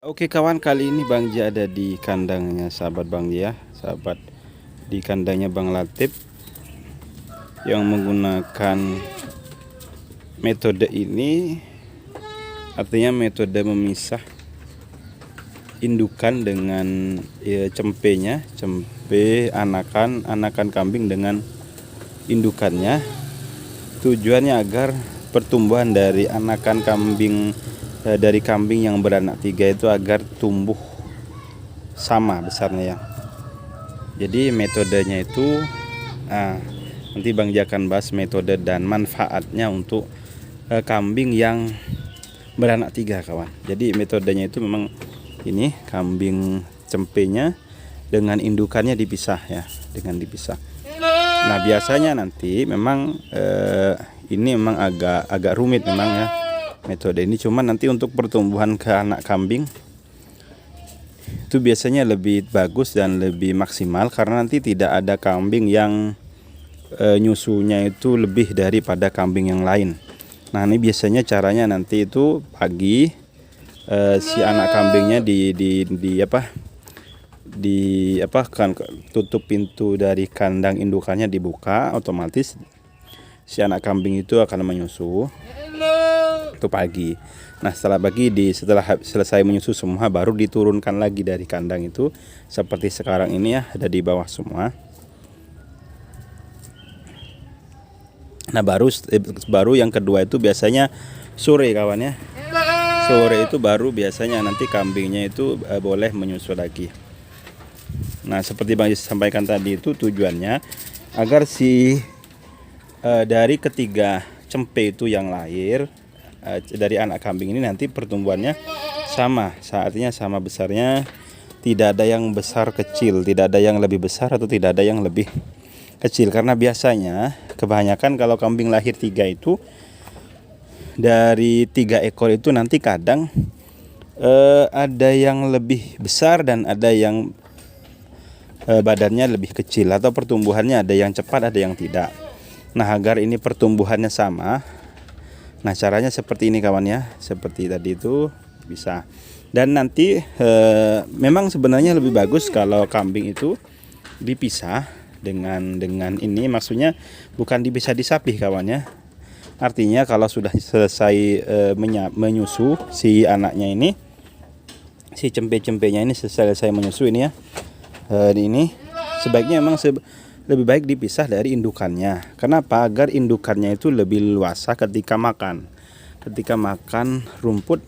Oke kawan, kali ini Bang Ji ada di kandangnya sahabat Bang Ji ya. Sahabat, di kandangnya Bang Latif yang menggunakan metode ini, artinya metode memisah indukan dengan cempenya, cempe anakan kambing dengan indukannya. Tujuannya agar pertumbuhan dari anakan kambing dari kambing yang beranak 3 itu agar tumbuh sama besarnya ya. Jadi metodenya itu nanti Bang Ji akan bahas metode dan manfaatnya untuk kambing yang beranak 3 kawan. Jadi metodenya itu memang ini kambing cempenya dengan indukannya dipisah ya, dengan dipisah. Nah biasanya nanti memang ini memang agak rumit memang ya metode ini, cuman nanti untuk pertumbuhan ke anak kambing itu biasanya lebih bagus dan lebih maksimal karena nanti tidak ada kambing yang nyusunya itu lebih daripada kambing yang lain. Nah ini biasanya caranya nanti itu pagi si anak kambingnya kan tutup pintu dari kandang indukannya dibuka, otomatis si anak kambing itu akan menyusu itu pagi. Nah setelah selesai menyusu semua baru diturunkan lagi dari kandang itu seperti sekarang ini ya, ada di bawah semua. Nah baru yang kedua itu biasanya sore kawan ya. Sore itu baru biasanya nanti kambingnya itu boleh menyusu lagi. Nah seperti Bang sampaikan tadi itu tujuannya agar si dari ketiga cempe itu yang lahir dari anak kambing ini nanti pertumbuhannya sama, artinya sama besarnya, tidak ada yang besar kecil, tidak ada yang lebih besar atau tidak ada yang lebih kecil. Karena biasanya kebanyakan kalau kambing lahir 3 itu dari 3 ekor itu nanti kadang ada yang lebih besar dan ada yang badannya lebih kecil atau pertumbuhannya ada yang cepat ada yang tidak. Nah agar ini pertumbuhannya sama, nah caranya seperti ini kawan ya, seperti tadi itu bisa. Dan nanti memang sebenarnya lebih bagus kalau kambing itu dipisah dengan ini, maksudnya bukan dipisah disapih kawan ya. Artinya kalau sudah selesai menyusu si anaknya ini, si cempe-cempenya ini selesai menyusu ini ya, ini sebaiknya memang lebih baik dipisah dari indukannya. Kenapa? Agar indukannya itu lebih luasa ketika makan rumput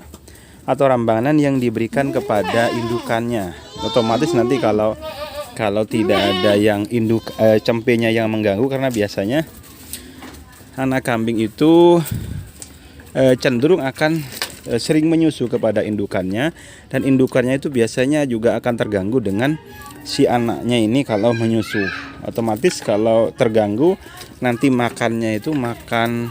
atau rambanan yang diberikan kepada indukannya. Otomatis nanti kalau tidak ada yang cempenya yang mengganggu, karena biasanya anak kambing itu cenderung akan sering menyusu kepada indukannya, dan indukannya itu biasanya juga akan terganggu dengan si anaknya ini kalau menyusu. Otomatis kalau terganggu nanti makannya itu makan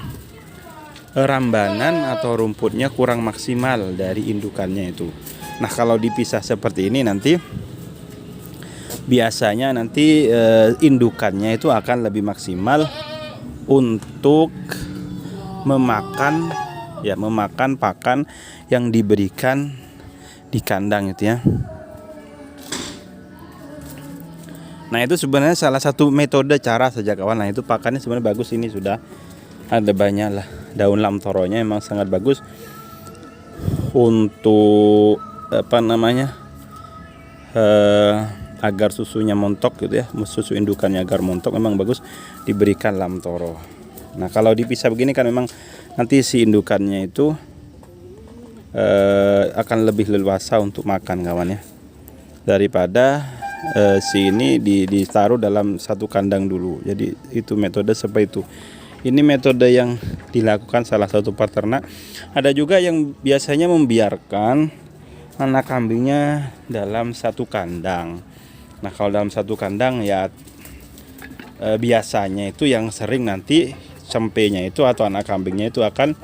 rambanan atau rumputnya kurang maksimal dari indukannya itu. Nah kalau dipisah seperti ini nanti biasanya nanti indukannya itu akan lebih maksimal untuk memakan pakan yang diberikan di kandang itu ya. Nah itu sebenarnya salah satu metode cara saja kawan. Nah itu pakannya sebenarnya bagus, ini sudah ada banyak lah daun lamtoronya, memang sangat bagus untuk agar susunya montok gitu ya, susu indukannya agar montok memang bagus diberikan lamtoro. Nah kalau dipisah begini kan memang nanti si indukannya itu akan lebih leluasa untuk makan kawan ya, daripada si ini ditaruh dalam satu kandang dulu. Jadi itu metode seperti itu. Ini metode yang dilakukan salah satu peternak. Ada juga yang biasanya membiarkan anak kambingnya dalam satu kandang. Nah kalau dalam satu kandang ya biasanya itu yang sering nanti cempenya itu atau anak kambingnya itu akan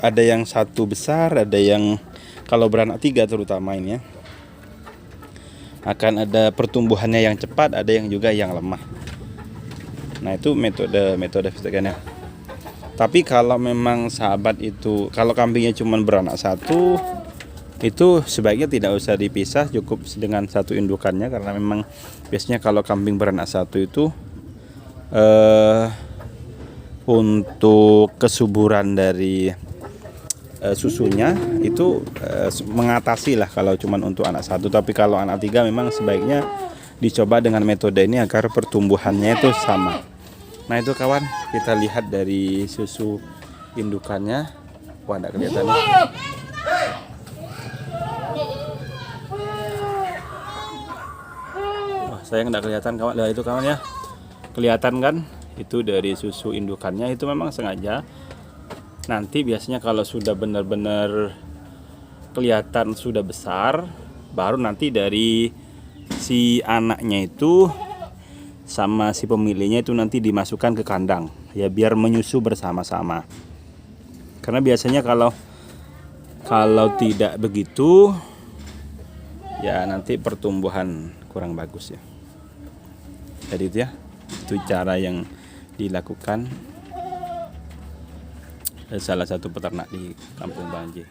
ada yang satu besar, ada yang kalau beranak 3 terutama ini ya, akan ada pertumbuhannya yang cepat, ada yang juga yang lemah. Nah itu metode fisiknya. Tapi kalau memang sahabat itu, kalau kambingnya cuma beranak 1 itu sebaiknya tidak usah dipisah, cukup dengan satu indukannya, karena memang biasanya kalau kambing beranak satu itu untuk kesuburan dari susunya itu mengatasi lah kalau cuman untuk anak satu. Tapi kalau anak tiga memang sebaiknya dicoba dengan metode ini agar pertumbuhannya itu sama. Nah itu kawan, kita lihat dari susu indukannya. Wah, enggak kelihatan nih. Wah, saya enggak kelihatan kawan. Nah, itu kawan ya. Kelihatan kan? Itu dari susu indukannya, itu memang sengaja. Nanti biasanya kalau sudah benar-benar kelihatan sudah besar, baru nanti dari si anaknya itu sama si pemiliknya itu nanti dimasukkan ke kandang ya, biar menyusu bersama-sama. Karena biasanya kalau tidak begitu ya nanti pertumbuhan kurang bagus ya. Jadi itu ya, itu cara yang dilakukan salah satu peternak di Kampung Banji.